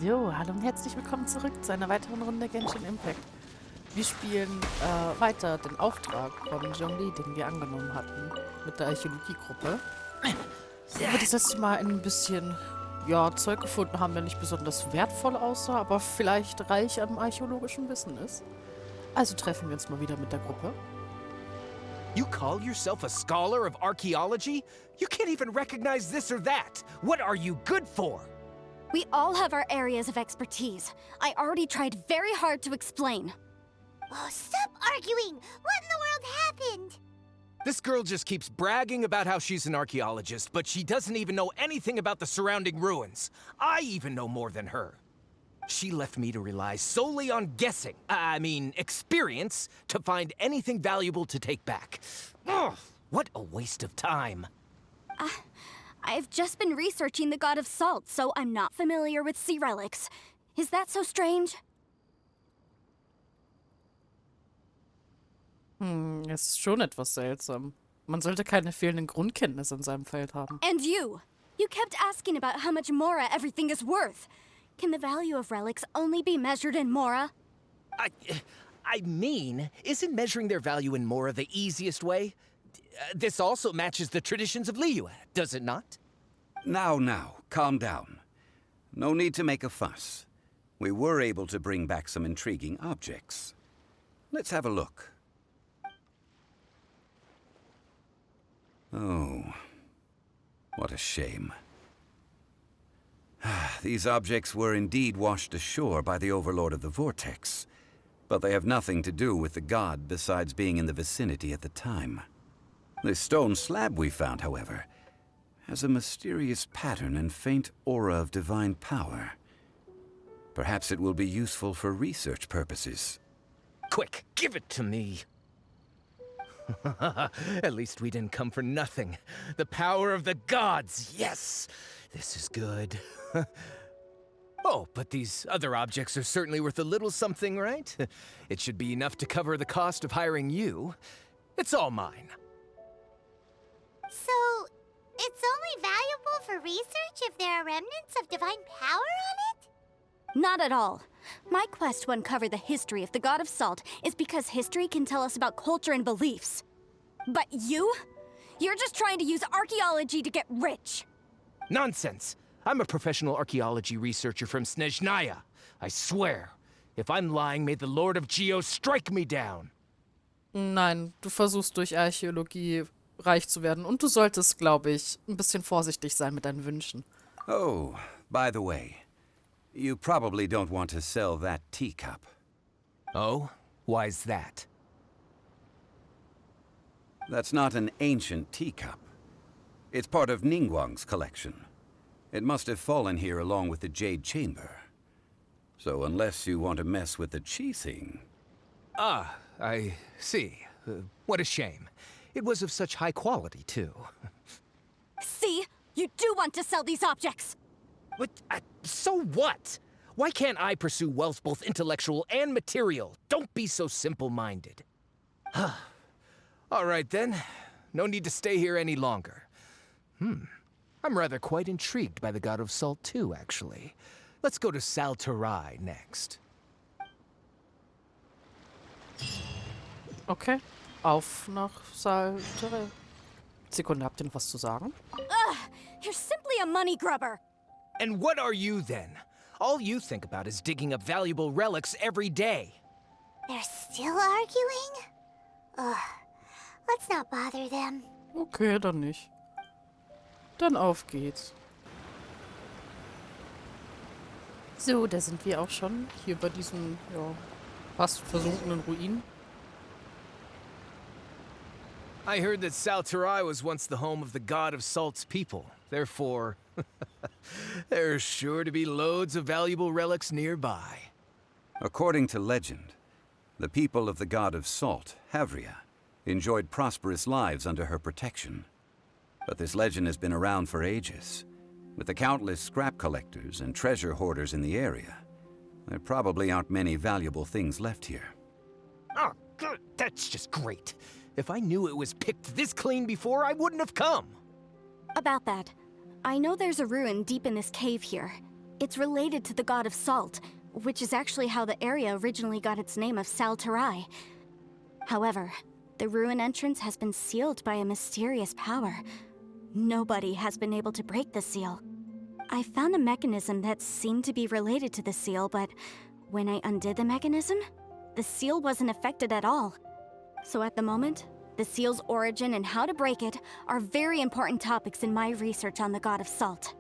Jo, hallo und herzlich willkommen zurück zu einer weiteren Runde Genshin Impact. Wir spielen weiter den Auftrag von Zhongli, den wir angenommen hatten mit der Archäologiegruppe. Wo wir das letzte Mal ein bisschen Zeug gefunden haben, der nicht besonders wertvoll aussah, aber vielleicht reich an archäologischem Wissen ist. Also treffen wir uns mal wieder mit der Gruppe. You call yourself a scholar of archaeology? You can't even recognize this or that. What are you good for? We all have our areas of expertise. I already tried very hard to explain. Oh, stop arguing! What in the world happened? This girl just keeps bragging about how she's an archaeologist, but she doesn't even know anything about the surrounding ruins. I even know more than her. She left me to rely solely on guessing, experience, to find anything valuable to take back. Ugh, what a waste of time. I've just been researching the god of salt, so I'm not familiar with sea relics. Is that so strange? Es ist schon etwas seltsam. Man sollte keine fehlenden Grundkenntnisse in seinem Feld haben. And you! You kept asking about how much Mora everything is worth. Can the value of relics only be measured in Mora? Isn't measuring their value in Mora the easiest way? This also matches the traditions of Liyue, does it not? Now, calm down. No need to make a fuss. We were able to bring back some intriguing objects. Let's have a look. Oh, what a shame. These objects were indeed washed ashore by the Overlord of the Vortex, but they have nothing to do with the god besides being in the vicinity at the time. The stone slab we found, however, has a mysterious pattern and faint aura of divine power. Perhaps it will be useful for research purposes. Quick, give it to me. At least we didn't come for nothing. The power of the gods, yes! This is good. Oh, but these other objects are certainly worth a little something, right? It should be enough to cover the cost of hiring you. It's all mine. So, it's only valuable for research if there are remnants of divine power on it? Not at all. My quest to uncover the history of the god of salt is because history can tell us about culture and beliefs. But you? You're just trying to use archaeology to get rich. Nonsense! I'm a professional archaeology researcher from Snezhnaya. I swear, if I'm lying, may the Lord of Geo strike me down. Nein, du versuchst durch Archäologie reich zu werden und du solltest, glaube ich, ein bisschen vorsichtig sein mit deinen Wünschen. Oh, by the way, you probably don't want to sell that teacup. Oh? Why's that? That's not an ancient teacup. It's part of Ningguang's collection. It must have fallen here along with the Jade Chamber. So unless you want to mess with the Qixing... Ah, I see. What a shame. It was of such high quality, too. See? You do want to sell these objects! But, so what? Why can't I pursue wealth both intellectual and material? Don't be so simple-minded. All right, then. No need to stay here any longer. I'm rather quite intrigued by the god of salt, too, actually. Let's go to Salterai next. Okay, auf nach Salzes. Sekunde, habt ihr noch was zu sagen? Ugh! You're simply a money grubber! And what are you, then? All you think about is digging up valuable relics every day. They're still arguing? Ugh. Let's not bother them. Okay, dann nicht. Dann auf geht's. So, da sind wir auch schon. Hier bei diesen, fast versunkenen Ruinen. I heard that Salterai was once the home of the god of salt's people. Therefore, there's sure to be loads of valuable relics nearby. According to legend, the people of the god of salt, Havria, enjoyed prosperous lives under her protection. But this legend has been around for ages. With the countless scrap collectors and treasure hoarders in the area, there probably aren't many valuable things left here. Oh, good. That's just great. If I knew it was picked this clean before, I wouldn't have come. About that, I know there's a ruin deep in this cave here. It's related to the god of salt, which is actually how the area originally got its name of Sal Terai. However, the ruin entrance has been sealed by a mysterious power. Nobody has been able to break the seal. I found a mechanism that seemed to be related to the seal, but when I undid the mechanism, the seal wasn't affected at all. So at the moment, the seal's origin and how to break it are very important topics in my research on the god of salt.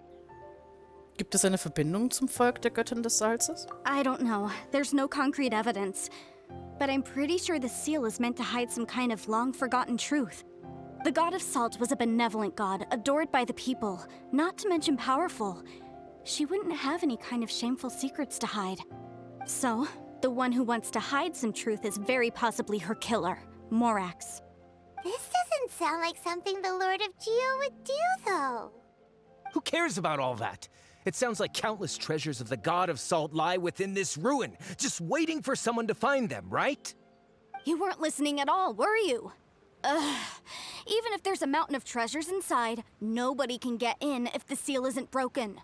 Gibt es eine Verbindung zum Volk der Göttin des Salzes? I don't know. There's no concrete evidence. But I'm pretty sure the seal is meant to hide some kind of long-forgotten truth. The god of salt was a benevolent god, adored by the people, not to mention powerful. She wouldn't have any kind of shameful secrets to hide. So, the one who wants to hide some truth is very possibly her killer, Morax. This doesn't sound like something the Lord of Geo would do, though. Who cares about all that? It sounds like countless treasures of the god of salt lie within this ruin, just waiting for someone to find them, right? You weren't listening at all, were you? Ugh. Even if there's a mountain of treasures inside, nobody can get in if the seal isn't broken.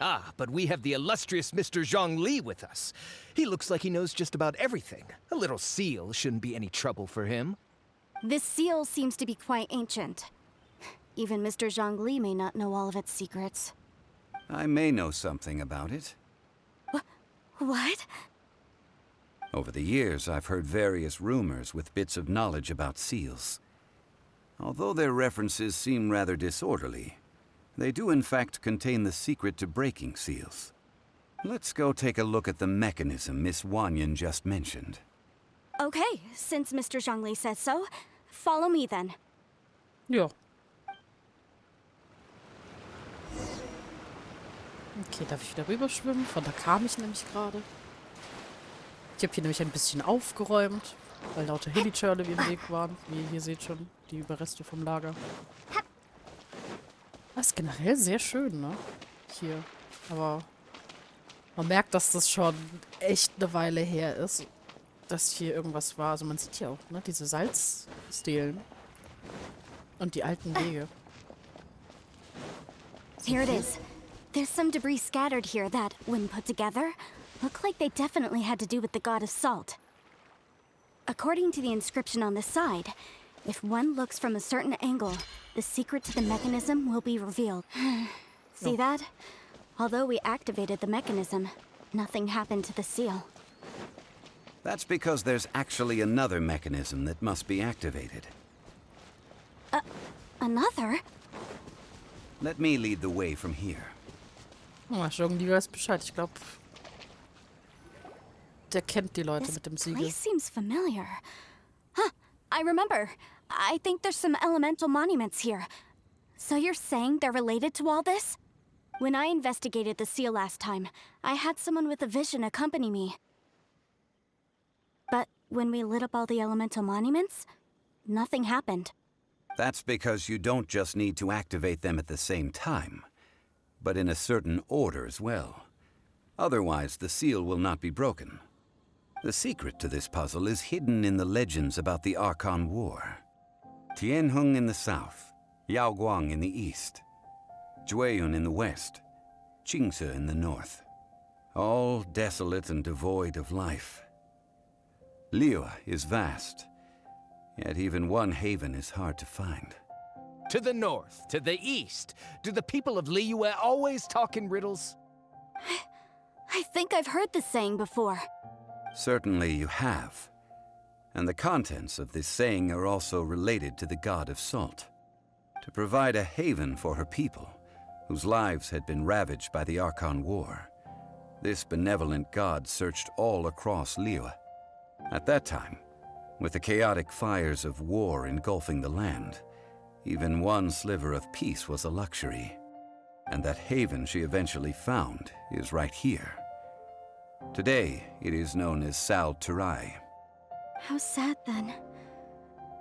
Ah, but we have the illustrious Mr. Zhongli with us. He looks like he knows just about everything. A little seal shouldn't be any trouble for him. This seal seems to be quite ancient. Even Mr. Zhongli may not know all of its secrets. I may know something about it. What? Over the years, I've heard various rumors with bits of knowledge about seals. Although their references seem rather disorderly, they do in fact contain the secret to breaking seals. Let's go take a look at the mechanism Miss Wanyan just mentioned. Okay, since Mr. Zhongli says so, follow me then. Ja. Okay, darf ich wieder rüberschwimmen? Von da kam ich nämlich gerade. Ich habe hier nämlich ein bisschen aufgeräumt, weil lauter Hilly-Churle wie im Weg waren. Wie ihr hier seht schon, die Überreste vom Lager. Das ist generell sehr schön, ne? Hier. Aber man merkt, dass das schon echt eine Weile her ist, dass hier irgendwas war. Also man sieht hier auch, ne? Diese Salzstelen. Und die alten Wege. Here it is. There's some debris scattered here that, when put together, look like they definitely had to do with the god of salt. According to the inscription on the side, if one looks from a certain angle, the secret to the mechanism will be revealed. See that? Although we activated the mechanism, nothing happened to the seal. That's because there's actually another mechanism that must be activated. Another? Let me lead the way from here. Zhongli weiß Bescheid. Ich glaube, der kennt die Leute This mit dem Siegel. place seems familiar. Huh, I remember. I think there's some elemental monuments here. So you're saying they're related to all this? When I investigated the seal last time, I had someone with a vision accompany me. But when we lit up all the elemental monuments, nothing happened. That's because you don't just need to activate them at the same time, but in a certain order as well. Otherwise, the seal will not be broken. The secret to this puzzle is hidden in the legends about the Archon War. Tianheng in the south, Yaoguang in the east, Jueyun in the west, Qingce in the north. All desolate and devoid of life. Liyue is vast, yet even one haven is hard to find. To the north, to the east. Do the people of Liyue always talk in riddles? I think I've heard this saying before. Certainly you have. And the contents of this saying are also related to the god of salt. To provide a haven for her people, whose lives had been ravaged by the Archon War, this benevolent god searched all across Liyue. At that time, with the chaotic fires of war engulfing the land, even one sliver of peace was a luxury. And that haven she eventually found is right here. Today, it is known as Sal Terai. How sad then.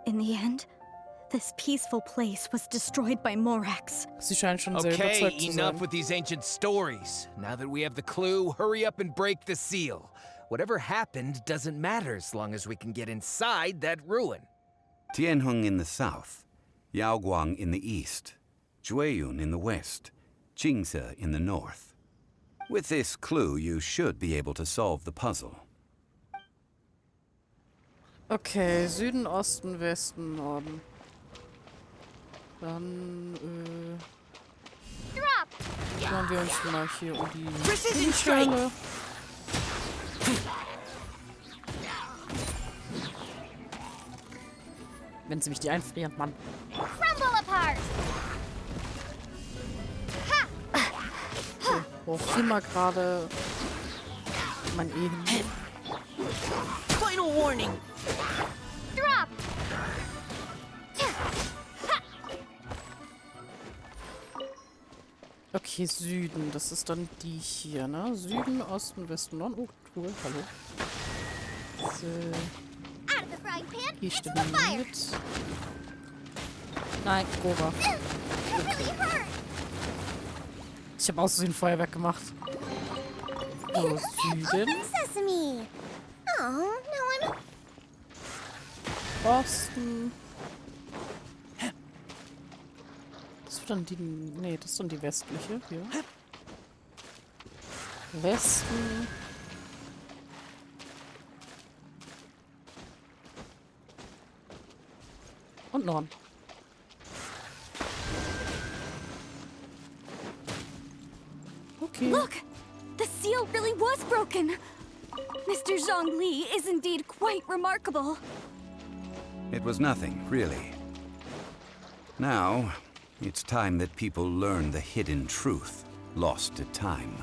In the end, this peaceful place was destroyed by Morax. Sie scheint schon sehr Okay, überzeugt zu enough sein. with these ancient stories. Now that we have the clue, hurry up and break the seal. Whatever happened doesn't matter as long as we can get inside that ruin. Tianheng in the south, Yaoguang in the east, Jueyun in the west, Qingce in the north. With this clue, you should be able to solve the puzzle. Okay, Süden, Osten, Westen, Norden. Dann, kümmern wir uns mal hier um die Stelle. Wenn sie mich die einfrieren, Mann. Crumble apart! Okay, brauch hier mal gerade mein Ehen. Final warning. Drop! Okay, Süden. Das ist dann die hier, ne? Süden, Osten, Westen, Norden. Oh, cool. Hallo. So. Out of the frying pan, Hier into steht the fire! mit. Nein, grober. It really hurt! Ich habe aus Versehen Feuerwerk gemacht. So, Süden, Sesame! Oh, no, I'm... Osten. Das wird dann die... Nee, das ist dann die westliche. Hier. Westen. Und Norden. Okay. Look! The seal really was broken! Mr. Zhongli is indeed quite remarkable. It was nothing, really. Now, it's time that people learn the hidden truth, lost to time.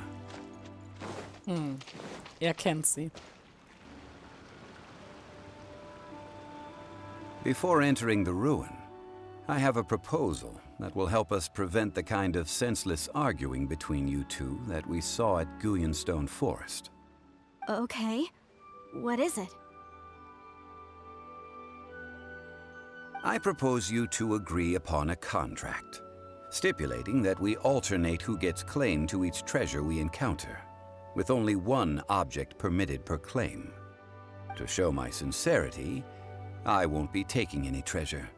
Er kennt sie. Before entering the ruin, I have a proposal that will help us prevent the kind of senseless arguing between you two that we saw at Guyonstone Forest. Okay. What is it? I propose you two agree upon a contract, stipulating that we alternate who gets claim to each treasure we encounter, with only one object permitted per claim. To show my sincerity, I won't be taking any treasure.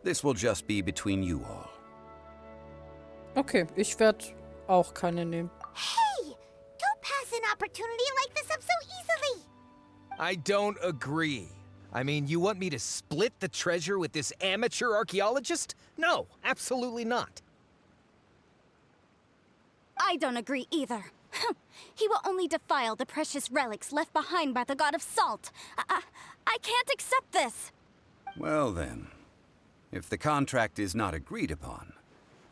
This will just be between you all. Okay, ich werde auch keine nehmen. Hey! Don't pass an opportunity like this up so easily! I don't agree. I mean, you want me to split the treasure with this amateur archaeologist? No, absolutely not. I don't agree either. He will only defile the precious relics left behind by the god of salt. I can't accept this. Well then, if the contract is not agreed upon,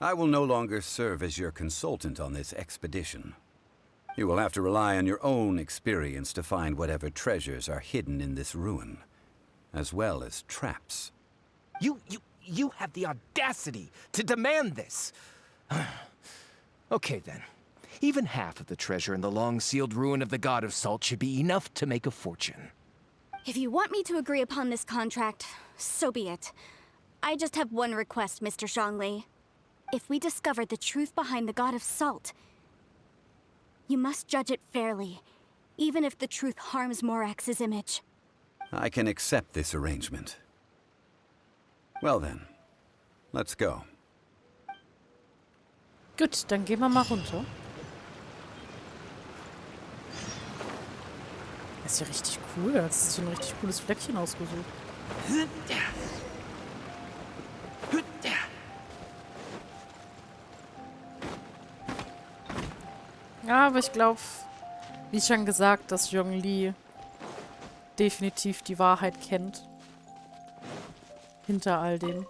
I will no longer serve as your consultant on this expedition. You will have to rely on your own experience to find whatever treasures are hidden in this ruin, as well as traps. You have the audacity to demand this. Okay then. Even half of the treasure in the long-sealed ruin of the God of Salt should be enough to make a fortune. If you want me to agree upon this contract, so be it. I just have one request, Mr. Zhongli. If we discover the truth behind the God of Salt, you must judge it fairly, even if the truth harms Morax's image. I can accept this arrangement. Well then, let's go. Gut, dann gehen wir mal runter. Das ist ja richtig cool. Da hat sie sich ein richtig cooles Fleckchen ausgesucht. Ja, aber ich glaube, wie schon gesagt, dass Zhongli definitiv die Wahrheit kennt. Hinter all dem.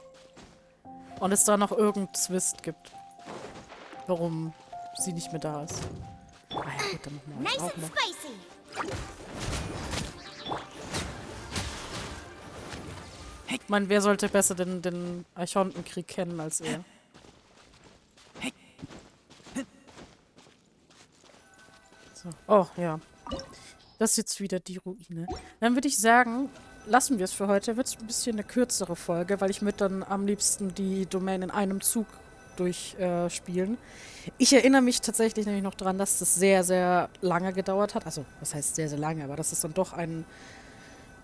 Und es da noch irgendeinen Twist gibt. Warum sie nicht mehr da ist. Ah ja, gut, dann machen wir Nice auch and noch. spicy! Ich meine, wer sollte besser den Archontenkrieg kennen als er? So. Oh, ja. Das ist jetzt wieder die Ruine. Dann würde ich sagen, lassen wir es für heute. Wird es ein bisschen eine kürzere Folge, weil ich würde dann am liebsten die Domain in einem Zug durchspielen. Ich erinnere mich tatsächlich nämlich noch dran, dass das sehr, sehr lange gedauert hat. Also, was heißt sehr, sehr lange, aber dass es dann doch ein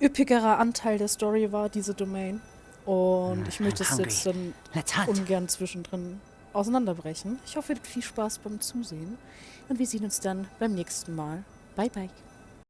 üppigerer Anteil der Story war, diese Domain. Und ich möchte es jetzt dann ungern zwischendrin auseinanderbrechen. Ich hoffe, ihr hattet viel Spaß beim Zusehen und wir sehen uns dann beim nächsten Mal. Bye, bye.